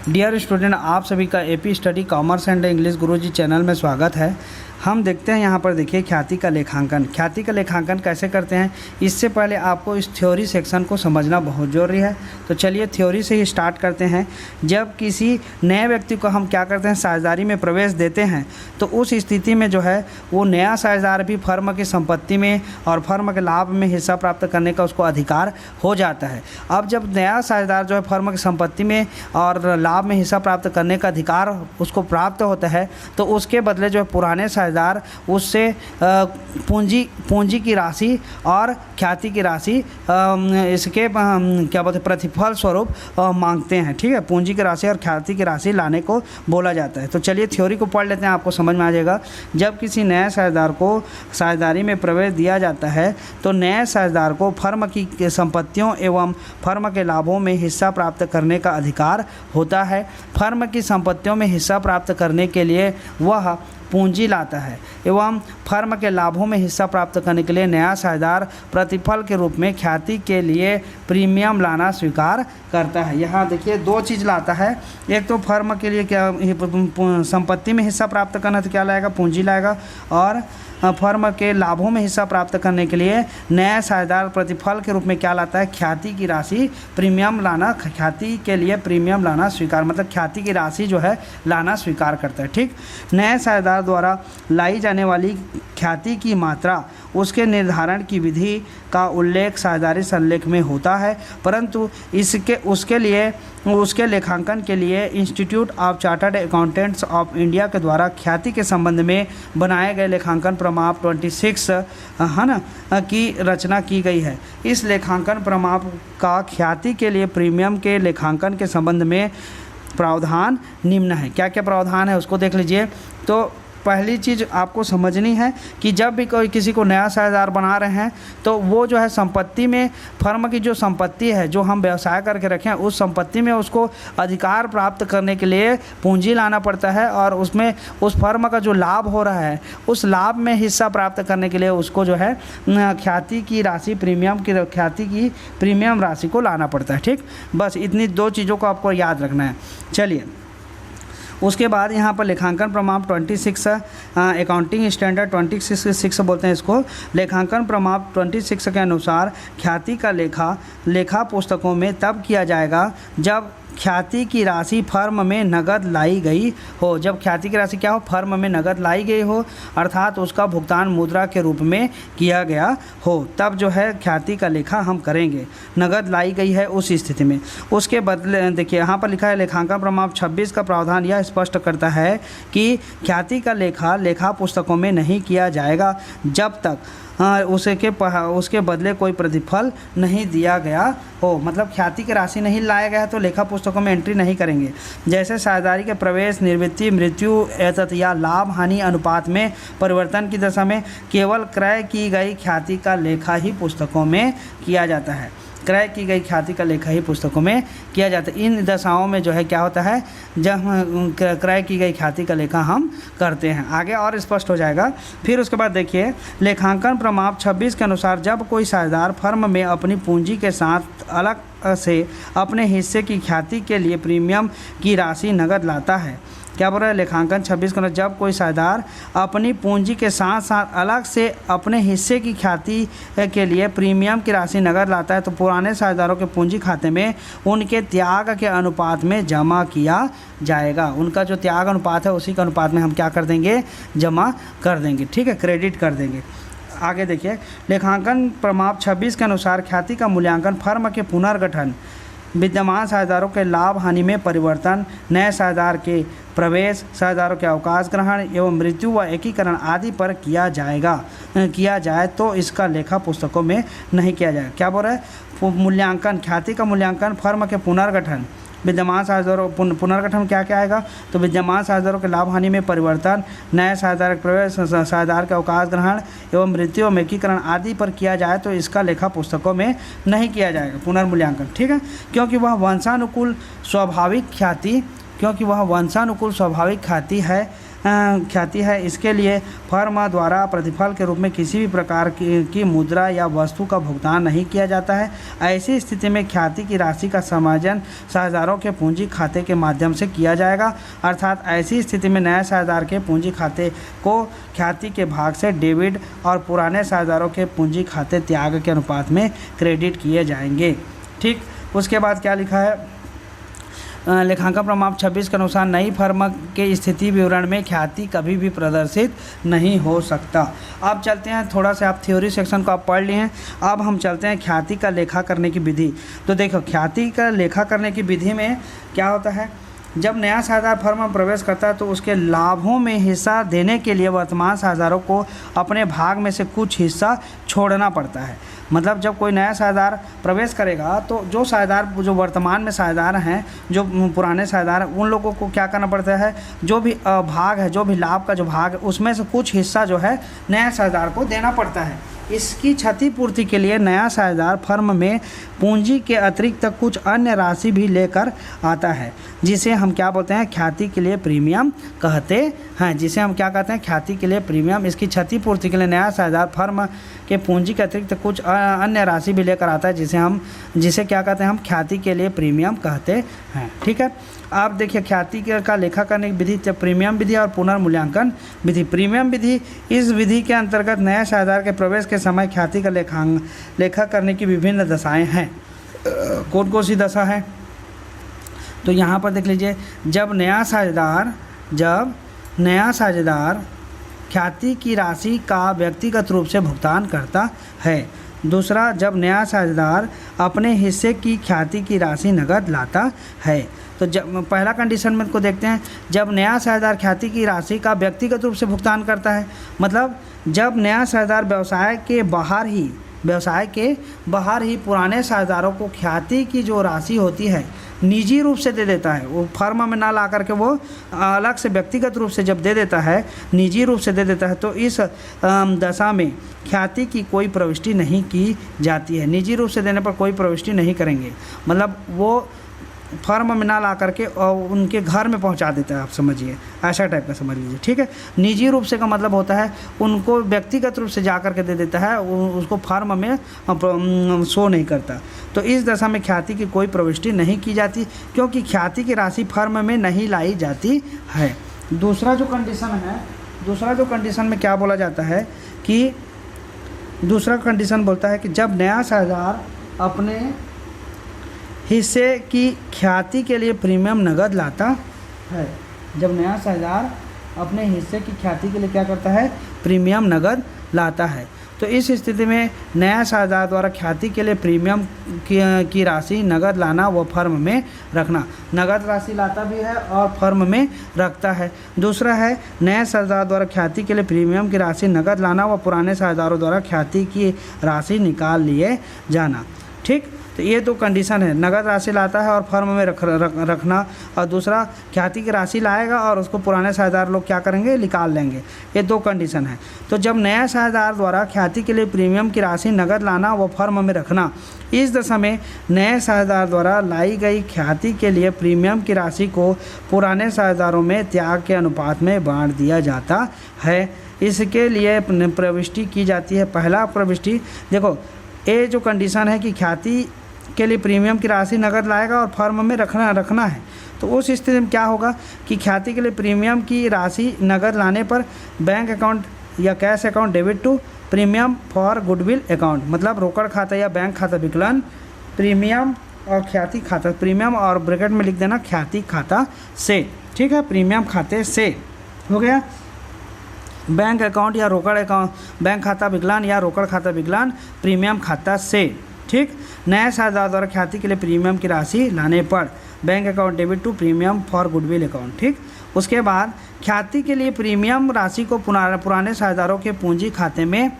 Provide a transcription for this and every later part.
Dear student, आप सभी का AP study commerce and English Guruji channel में स्वागत है। हम देखते हैं यहाँ पर देखिए ख्याति का लेखांकन। ख्याति का लेखांकन कैसे करते हैं, इससे पहले आपको इस थ्योरी सेक्शन को समझना बहुत ज़रूरी है। तो चलिए थ्योरी से ही स्टार्ट करते हैं। जब किसी नए व्यक्ति को हम क्या करते हैं, साझेदारी में प्रवेश देते हैं, तो उस स्थिति में जो है वो नया साझेदार भी फर्म की संपत्ति में और फर्म के लाभ में हिस्सा प्राप्त करने का उसको अधिकार हो जाता है। अब जब नया साझेदार जो है फर्म की संपत्ति में और लाभ में हिस्सा प्राप्त करने का अधिकार उसको प्राप्त होता है, तो उसके बदले जो है पुराने साझेदार उससे पूंजी की राशि और ख्याति की राशि इसके क्या बोलते हैं प्रतिफल स्वरूप मांगते हैं। ठीक है, पूंजी की राशि और ख्याति की राशि लाने को बोला जाता है। तो चलिए थ्योरी को पढ़ लेते हैं, आपको समझ में आ जाएगा। जब किसी नए साझेदार को साझेदारी में प्रवेश दिया जाता है, तो नए साझेदार को फर्म की संपत्तियों एवं फर्म के लाभों में हिस्सा प्राप्त करने का अधिकार होता है। फर्म की संपत्तियों में हिस्सा प्राप्त करने के लिए वह पूंजी लाता है एवं फर्म के लाभों में हिस्सा प्राप्त करने के लिए नया साझेदार प्रतिफल के रूप में ख्याति के लिए प्रीमियम लाना स्वीकार करता है। यहाँ देखिए दो चीज़ लाता है। एक तो फर्म के लिए क्या संपत्ति में हिस्सा प्राप्त करना, तो क्या लाएगा, पूंजी लाएगा, और फर्म के लाभों में हिस्सा प्राप्त करने के लिए नया साझेदार प्रतिफल के रूप में क्या लाता है, ख्याति की राशि प्रीमियम लाना, ख्याति के लिए प्रीमियम लाना स्वीकार, मतलब ख्याति की राशि जो है लाना स्वीकार करता है। ठीक, नए साझेदार द्वारा लाई जाने वाली ख्याति की मात्रा, उसके निर्धारण की विधि का उल्लेख साझेदारी संलेख में होता है, परंतु उसके लेखांकन के लिए institute of chartered accountants of India के द्वारा ख्याति के संबंध में बनाए गए लेखांकन प्रमाण 26 है ना की रचना की गई है। इस लेखांकन प्रमाण का ख्याति के लिए प्रीमियम के लेखांकन के संबंध में प्रावधान निम्न है। क्या क्या प्रावधान है उसको देख लीजिए। तो पहली चीज़ आपको समझनी है कि जब भी कोई किसी को नया साझेदार बना रहे हैं, तो वो जो है संपत्ति में फर्म की जो संपत्ति है जो हम व्यवसाय करके रखें, उस संपत्ति में उसको अधिकार प्राप्त करने के लिए पूंजी लाना पड़ता है, और उसमें उस फर्म का जो लाभ हो रहा है उस लाभ में हिस्सा प्राप्त करने के लिए उसको जो है ख्याति की राशि ख्याति की प्रीमियम राशि को लाना पड़ता है। ठीक, बस इतनी दो चीज़ों को आपको याद रखना है। चलिए उसके बाद यहाँ पर लेखांकन प्रमाण 26 अकाउंटिंग स्टैंडर्ड 26 बोलते हैं इसको। लेखांकन प्रमाण 26 के अनुसार ख्याति का लेखा पुस्तकों में तब किया जाएगा जब ख्याति की राशि फर्म में नगद लाई गई हो। जब ख्याति की राशि क्या हो, फर्म में नगद लाई गई हो, अर्थात उसका भुगतान मुद्रा के रूप में किया गया हो, तब जो है ख्याति का लेखा हम करेंगे। नगद लाई गई है उस स्थिति में। उसके बदले देखिए यहाँ पर लिखा है लेखांकन प्रमाण 26 का प्रावधान यह स्पष्ट करता है कि ख्याति का लेखा पुस्तकों में नहीं किया जाएगा जब तक उसके बदले कोई प्रतिफल नहीं दिया गया हो। मतलब ख्याति की राशि नहीं लाया गया है तो लेखा पुस्तकों में एंट्री नहीं करेंगे। जैसे साझेदारी के प्रवेश, निवृत्ति, मृत्यु या लाभ हानि अनुपात में परिवर्तन की दशा में केवल क्रय की गई ख्याति का लेखा ही पुस्तकों में किया जाता है। क्रय की गई ख्याति का लेखा ही पुस्तकों में किया जाता है। इन दशाओं में जो है क्या होता है, जब क्रय की गई ख्याति का लेखा हम करते हैं। आगे और स्पष्ट हो जाएगा। फिर उसके बाद देखिए लेखांकन प्रमाण 26 के अनुसार जब कोई साझेदार फर्म में अपनी पूंजी के साथ अलग से अपने हिस्से की ख्याति के लिए प्रीमियम की राशि नगद लाता है। क्या बोल रहा है लेखांकन 26 के अनुसार जब कोई साझेदार अपनी पूंजी के साथ साथ अलग से अपने हिस्से की ख्याति के लिए प्रीमियम की राशि नगद लाता है, तो पुराने साझेदारों के पूंजी खाते में उनके त्याग के अनुपात में जमा किया जाएगा। उनका जो त्याग अनुपात है उसी के अनुपात में हम क्या कर देंगे, जमा कर देंगे। ठीक है, क्रेडिट कर देंगे। आगे देखिए लेखांकन प्रमाण 26 के अनुसार ख्याति का मूल्यांकन फर्म के पुनर्गठन, विद्यमान साझेदारों के लाभ हानि में परिवर्तन, नए साझेदार के प्रवेश, साझेदारों के अवकाश ग्रहण एवं मृत्यु व एकीकरण आदि पर किया जाए तो इसका लेखा पुस्तकों में नहीं किया जाएगा। क्या बोल रहा है, मूल्यांकन, ख्याति का मूल्यांकन फर्म के पुनर्गठन, विद्यमान साझेदारों पुनर्गठन क्या क्या आएगा, तो विद्यमान साझेदारों के लाभ हानि में परिवर्तन, नए साझेदार प्रवेश, साझेदार के अवकाश ग्रहण एवं मृत्यु में एकीकरण आदि पर किया जाए तो इसका लेखा पुस्तकों में नहीं किया जाएगा पुनर्मूल्यांकन। ठीक है, क्योंकि वह वंशानुकूल स्वाभाविक ख्याति है ख्याति है, इसके लिए फर्म द्वारा प्रतिफल के रूप में किसी भी प्रकार की मुद्रा या वस्तु का भुगतान नहीं किया जाता है। ऐसी स्थिति में ख्याति की राशि का समायोजन साझेदारों के पूंजी खाते के माध्यम से किया जाएगा। अर्थात ऐसी स्थिति में नए साझेदार के पूंजी खाते को ख्याति के भाग से डेबिट और पुराने साझेदारों के पूंजी खाते त्याग के अनुपात में क्रेडिट किए जाएंगे। ठीक, उसके बाद क्या लिखा है, लेखांकन प्रमाण 26 के अनुसार नई फर्म के स्थिति विवरण में ख्याति कभी भी प्रदर्शित नहीं हो सकता। अब चलते हैं, थोड़ा सा आप थ्योरी सेक्शन को आप पढ़ लिए हैं, अब हम चलते हैं ख्याति का लेखा करने की विधि। तो देखो, ख्याति का लेखा करने की विधि में क्या होता है, जब नया साझेदार फर्म में प्रवेश करता है तो उसके लाभों में हिस्सा देने के लिए वर्तमान साझेदारों को अपने भाग में से कुछ हिस्सा छोड़ना पड़ता है। मतलब जब कोई नया साझेदार प्रवेश करेगा तो जो साझेदार जो वर्तमान में साझेदार हैं, जो पुराने साझेदार हैं, उन लोगों को क्या करना पड़ता है, जो भी भाग है, जो भी लाभ का जो भाग है, उसमें से कुछ हिस्सा जो है नया साझेदार को देना पड़ता है। इसकी क्षतिपूर्ति के लिए नया साझेदार फर्म में पूंजी के अतिरिक्त कुछ अन्य राशि भी लेकर आता है, जिसे हम क्या बोलते हैं, ख्याति के लिए प्रीमियम कहते हैं। जिसे हम क्या कहते हैं, ख्याति के लिए प्रीमियम। इसकी क्षतिपूर्ति के लिए नया साझेदार फर्म के पूंजी के अतिरिक्त कुछ अन्य राशि भी लेकर आता है, जिसे क्या कहते हैं, हम ख्याति के लिए प्रीमियम कहते हैं। ठीक है, आप देखिए ख्याति का लेखा करने की विधि, प्रीमियम विधि और पुनर्मूल्यांकन विधि। प्रीमियम विधि, इस विधि के अंतर्गत नए साझेदार के प्रवेश के समय ख्याति का लेखा करने की विभिन्न दशाएं हैं। कौन कौन सी दशा है, तो यहाँ पर देख लीजिए, जब नया साझेदार ख्याति की राशि का व्यक्तिगत रूप से भुगतान करता है। दूसरा, जब नया साझेदार अपने हिस्से की ख्याति की राशि नकद लाता है। तो जब पहला कंडीशन में को देखते हैं, जब नया साझेदार ख्याति की राशि का व्यक्तिगत रूप से भुगतान करता है, मतलब जब नया साझेदार व्यवसाय के बाहर ही पुराने साझेदारों को ख्याति की जो राशि होती है निजी रूप से दे देता है, वो फर्म में ना ला करके वो अलग से व्यक्तिगत रूप से जब दे देता है, निजी रूप से दे देता है, तो इस दशा में ख्याति की कोई प्रविष्टि नहीं की जाती है। निजी रूप से देने पर कोई प्रविष्टि नहीं करेंगे, मतलब वो फर्म में ना ला करके और उनके घर में पहुंचा देता है, आप समझिए, ऐसा टाइप का समझ लीजिए। ठीक है, निजी रूप से का मतलब होता है उनको व्यक्तिगत रूप से जा करके दे देता है, उसको फर्म में शो नहीं करता। तो इस दशा में ख्याति की कोई प्रविष्टि नहीं की जाती, क्योंकि ख्याति की राशि फर्म में नहीं लाई जाती है। दूसरा जो कंडीशन में क्या बोला जाता है कि दूसरा कंडीशन बोलता है कि जब नया साझेदार अपने हिस्से की ख्याति के लिए प्रीमियम नगद लाता है। जब नया साझेदार अपने हिस्से की ख्याति के लिए क्या करता है, प्रीमियम नगद लाता है, तो इस स्थिति में नया साझेदार द्वारा ख्याति के लिए प्रीमियम की राशि नगद लाना व फर्म में रखना। नगद राशि लाता भी है और फर्म में रखता है। दूसरा है, नए साझेदार द्वारा ख्याति के लिए प्रीमियम की राशि नगद लाना व पुराने साझेदारों द्वारा ख्याति की राशि निकाल लिए जाना। ठीक, तो ये दो कंडीशन है, नगद राशि लाता है और फर्म में रखना, और दूसरा ख्याति की राशि लाएगा और उसको पुराने साझेदार लोग क्या करेंगे, निकाल लेंगे। ये दो कंडीशन है। तो जब नया साझेदार द्वारा ख्याति के लिए प्रीमियम की राशि नगद लाना व फर्म में रखना, इस दशा में नए साझेदार द्वारा लाई गई ख्याति के लिए प्रीमियम की राशि को पुराने साझेदारों में त्याग के अनुपात में बांट दिया जाता है। इसके लिए प्रविष्टि की जाती है। पहला प्रविष्टि देखो, ये जो कंडीशन है कि ख्याति के लिए प्रीमियम की राशि नगद लाएगा और फर्म में रखना है, तो उस स्थिति में क्या होगा कि ख्याति के लिए प्रीमियम की राशि नगद लाने पर बैंक अकाउंट या cash account debit to premium for goodwill account, मतलब रोकड़ खाता या बैंक खाता विकलन प्रीमियम और ख्याति खाता, प्रीमियम और ब्रैकेट में लिख देना ख्याति खाता से। ठीक है, प्रीमियम खाते से हो गया। बैंक अकाउंट या रोकड़ अकाउंट, बैंक खाता विकलन या रोकड़ खाता विकलन प्रीमियम खाता से। ठीक, नए साझेदार द्वारा ख्याति के लिए प्रीमियम की राशि लाने पर bank account debit to premium for goodwill account. ठीक, उसके बाद ख्याति के लिए प्रीमियम राशि को पुराने साझेदारों के पूंजी खाते में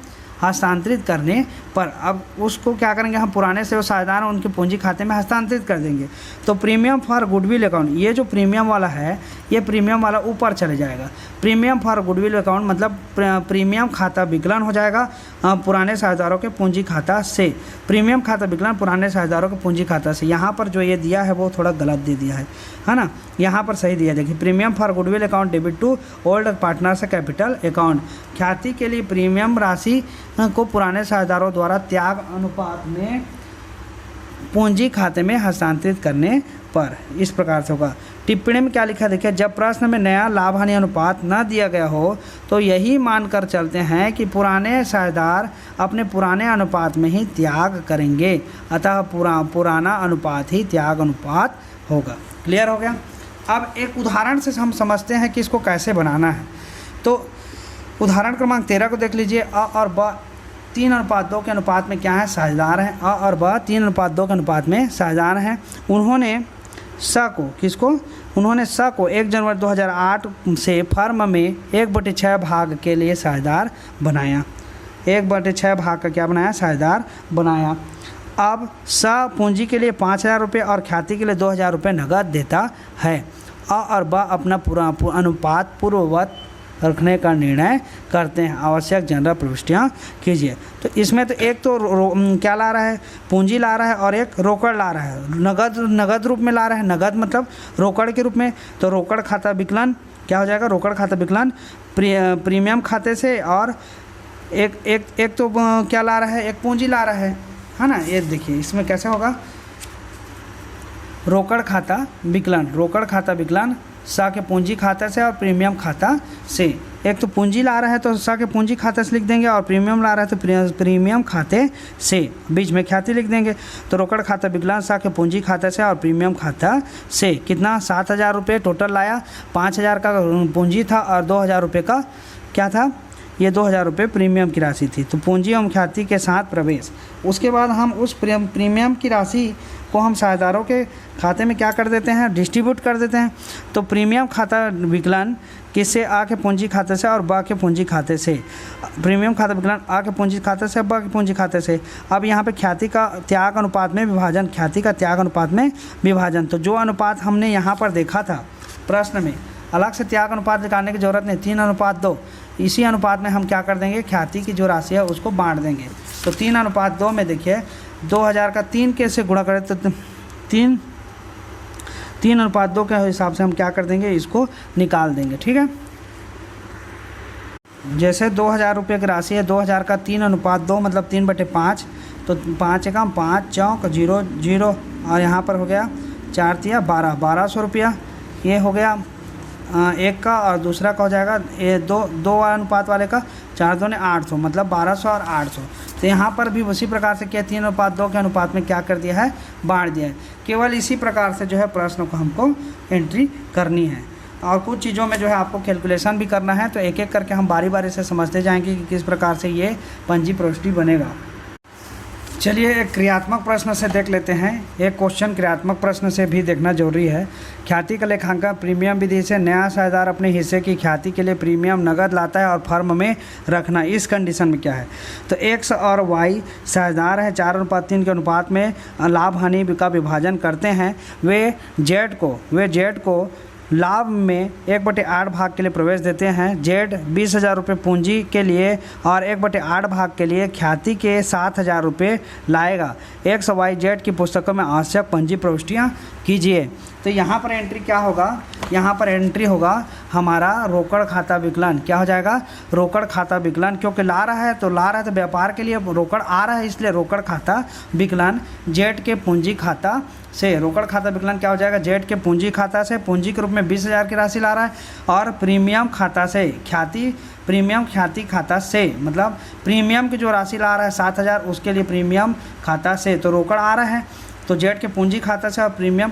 हस्तांतरित करने पर, अब उसको क्या करेंगे, हम पुराने से वो साझेदार उनके पूंजी खाते में हस्तांतरित कर देंगे। तो प्रीमियम फॉर गुडविल अकाउंट, ये जो प्रीमियम वाला है ये प्रीमियम वाला ऊपर चले जाएगा। प्रीमियम फॉर गुडविल अकाउंट मतलब प्रीमियम खाता विकलन हो जाएगा पुराने साझेदारों के पूंजी खाता से। प्रीमियम खाता विकलन पुराने साझेदारों के पूंजी खाता से। यहाँ पर जो ये दिया है वो थोड़ा गलत दे दिया है ना, यहाँ पर सही दिया। देखिए premium for goodwill account debit to old partner से कैपिटल अकाउंट। ख्याति के लिए प्रीमियम राशि को पुराने साझेदारों द्वारा त्याग अनुपात में पूंजी खाते में हस्तांतरित करने पर इस प्रकार से होगा। टिप्पणी में क्या लिखा देखिए, जब प्रश्न में नया लाभ हानि अनुपात न दिया गया हो तो यही मानकर चलते हैं कि पुराने साझेदार अपने पुराने अनुपात में ही त्याग करेंगे, अतः पुराना अनुपात ही त्याग अनुपात होगा। क्लियर हो गया। अब एक उदाहरण से हम समझते हैं कि इसको कैसे बनाना है। तो उदाहरण क्रमांक 13 को देख लीजिए। अ और ब 3:2 के अनुपात में क्या है, साझेदार हैं। अ और ब 3:2 के अनुपात में साझेदार हैं। उन्होंने स को 1 जनवरी 2008 से फर्म में 1/6 भाग के लिए साझेदार बनाया। 1/6 भाग का क्या बनाया, साझेदार बनाया। अब स पूंजी के लिए 5,000 रुपये और ख्याति के लिए 2,000 रुपये नगद देता है। अ और ब अपना पूरा अनुपात पूर्ववत रखने का निर्णय करते हैं। आवश्यक जनरल प्रविष्टियाँ कीजिए। तो इसमें तो एक तो क्या ला रहा है, पूंजी ला रहा है और एक रोकड़ ला रहा है। नगद रूप में ला रहा है, नगद मतलब रोकड़ के रूप में। तो रोकड़ खाता विकलन क्या हो जाएगा, रोकड़ खाता विकलन प्रीमियम खाते से। और एक तो क्या ला रहा है, एक पूंजी ला रहा है ना। ये देखिए इसमें कैसे होगा, रोकड़ खाता विकलन स के पूंजी खाता से और प्रीमियम खाता से। एक तो पूंजी ला रहा है तो स के पूंजी खाते से लिख देंगे, और प्रीमियम ला रहा है तो प्रीमियम खाते से, बीच में ख्याति लिख देंगे। तो रोकड़ खाता विकलन स के पूंजी खाते से और प्रीमियम खाता से। कितना, 7,000 रुपये टोटल लाया। 5,000 का पूंजी था और 2,000 रुपये का क्या था, ये 2,000 रुपये प्रीमियम की राशि थी। तो पूंजी एवं ख्याति के साथ प्रवेश। उसके बाद हम उस प्रीमियम की राशि को हम साझेदारों के खाते में क्या कर देते हैं, डिस्ट्रीब्यूट कर देते हैं। तो प्रीमियम खाता विकलन किससे, आ के पूंजी खाते से और ब के पूंजी खाते से। प्रीमियम खाता विकलन आ के पूंजी खाते से, ब के पूंजी खाते से। अब यहाँ पे ख्याति का त्याग अनुपात में विभाजन, ख्याति का त्याग अनुपात में विभाजन। तो जो अनुपात हमने यहाँ पर देखा था प्रश्न में, अलग से त्याग अनुपात निकालने की जरूरत नहीं, 3:2। इसी अनुपात में हम क्या कर देंगे, ख्याति की जो राशि है उसको बांट देंगे। तो 3:2 में देखिए 2,000 का 3 कैसे गुणा करें, तो 3:2 के हिसाब से हम क्या कर देंगे, इसको निकाल देंगे। ठीक है, जैसे 2,000 रुपये की राशि है, 2,000 का 3:2 मतलब 3/5। तो 5 एकम 5 चौक 0 0 और यहाँ पर हो गया 4 तिया 12, 1,200 रुपया। ये हो गया एक का, और दूसरा का हो जाएगा ये दो अनुपात वाले का 4 दूने 800 मतलब 1,200 और 800। तो यहाँ पर भी उसी प्रकार से क्या 3:2 के अनुपात में क्या कर दिया है, बांट दिया है। केवल इसी प्रकार से जो है प्रश्न को हमको एंट्री करनी है, और कुछ चीज़ों में जो है आपको कैलकुलेशन भी करना है। तो एक एक करके हम बारी बारी से समझते जाएंगे कि किस प्रकार से ये पंजी प्रविष्टि बनेगा। चलिए एक क्रियात्मक प्रश्न से देख लेते हैं। एक क्वेश्चन क्रियात्मक प्रश्न से भी देखना जरूरी है। ख्याति का लेखांकन प्रीमियम विधि से नया साझेदार अपने हिस्से की ख्याति के लिए प्रीमियम नगद लाता है और फर्म में रखना। इस कंडीशन में क्या है, तो एक्स और वाई साझेदार है, 4:3 के अनुपात में लाभ हानि का विभाजन करते हैं। वे जेड को लाभ में 1/8 भाग के लिए प्रवेश देते हैं। जेड 20,000 रुपये पूंजी के लिए और 1/8 भाग के लिए ख्याति के 7,000 रुपये लाएगा। एक्स वाई जेड की पुस्तकों में आवश्यक पंजी प्रविष्टियाँ कीजिए। तो यहाँ पर एंट्री क्या होगा, यहाँ पर एंट्री होगा हमारा रोकड़ खाता विकलन। क्या हो जाएगा, रोकड़ खाता विकलन, क्योंकि ला रहा है तो व्यापार के लिए रोकड़ आ रहा है, इसलिए रोकड़ खाता विकलन जेड के पूंजी खाता से। रोकड़ खाता विकलन क्या हो जाएगा, जेड के पूंजी खाता से, पूंजी के रूप में 20,000 की राशि ला रहा है, और प्रीमियम खाता से प्रीमियम ख्याति खाता से, मतलब प्रीमियम की जो राशि ला रहा है 7,000 उसके लिए प्रीमियम खाता से। तो रोकड़ आ रहा है तो जेड के पूंजी खाता से और प्रीमियम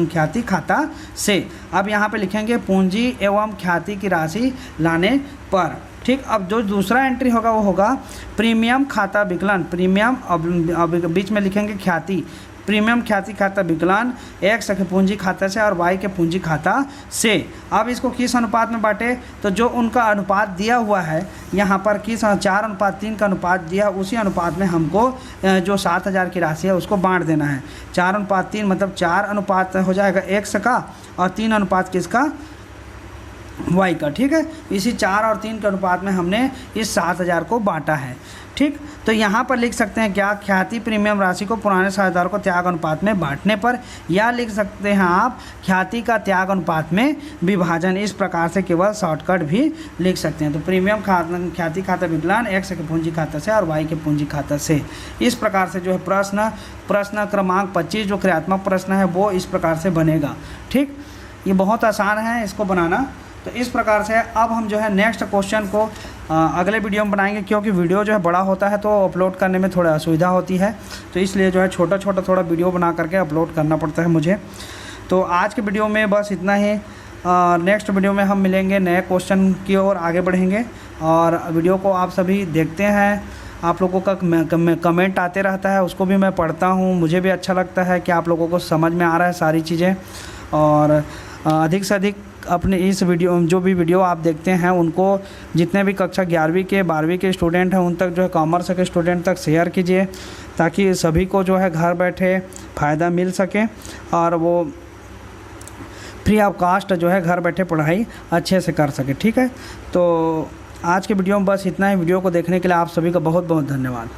ख्याति खाता से। अब यहाँ पे लिखेंगे पूंजी एवं ख्याति की राशि लाने पर। ठीक, अब जो दूसरा एंट्री होगा वो होगा प्रीमियम खाता विकलन। प्रीमियम अब बीच में लिखेंगे ख्याति, प्रीमियम ख्याति खाता विकलन एक्स के पूंजी खाता से और वाई के पूंजी खाता से। अब इसको किस अनुपात में बांटे, तो जो उनका अनुपात दिया हुआ है यहाँ पर किस 4:3 का अनुपात दिया, उसी अनुपात में हमको जो 7,000 की राशि है उसको बांट देना है। 4:3 मतलब 4 अनुपात हो जाएगा एक्स का और 3 अनुपात किसका, वाई का। ठीक है, इसी 4 और 3 के अनुपात में हमने इस 7,000 को बांटा है। ठीक, तो यहाँ पर लिख सकते हैं क्या, ख्याति प्रीमियम राशि को पुराने 7,000 को त्याग अनुपात में बांटने पर, या लिख सकते हैं आप ख्याति का त्याग अनुपात में विभाजन। इस प्रकार से केवल शॉर्टकट भी लिख सकते हैं। तो प्रीमियम ख्याति खाता विकलन एक्स के पूंजी खाता से और वाई के पूंजी खाता से। इस प्रकार से जो है प्रश्न क्रमांक 25 जो क्रियात्मक प्रश्न है वो इस प्रकार से बनेगा। ठीक, ये बहुत आसान है इसको बनाना। तो इस प्रकार से अब हम जो है नेक्स्ट क्वेश्चन को अगले वीडियो में बनाएंगे, क्योंकि वीडियो जो है बड़ा होता है तो अपलोड करने में थोड़ा असुविधा होती है, तो इसलिए जो है छोटा छोटा थोड़ा वीडियो बना करके अपलोड करना पड़ता है मुझे। तो आज के वीडियो में बस इतना ही। नेक्स्ट वीडियो में हम मिलेंगे, नए क्वेश्चन की ओर आगे बढ़ेंगे। और वीडियो को आप सभी देखते हैं, आप लोगों का कमेंट आते रहता है, उसको भी मैं पढ़ता हूँ। मुझे भी अच्छा लगता है कि आप लोगों को समझ में आ रहा है सारी चीज़ें। और अधिक से अधिक अपने इस वीडियो जो भी वीडियो आप देखते हैं उनको जितने भी कक्षा 11वीं के 12वीं के स्टूडेंट हैं उन तक जो है कॉमर्स के स्टूडेंट तक शेयर कीजिए, ताकि सभी को जो है घर बैठे फ़ायदा मिल सके और वो फ्री ऑफ कास्ट जो है घर बैठे पढ़ाई अच्छे से कर सके। ठीक है, तो आज के वीडियो में बस इतना ही। वीडियो को देखने के लिए आप सभी का बहुत बहुत धन्यवाद।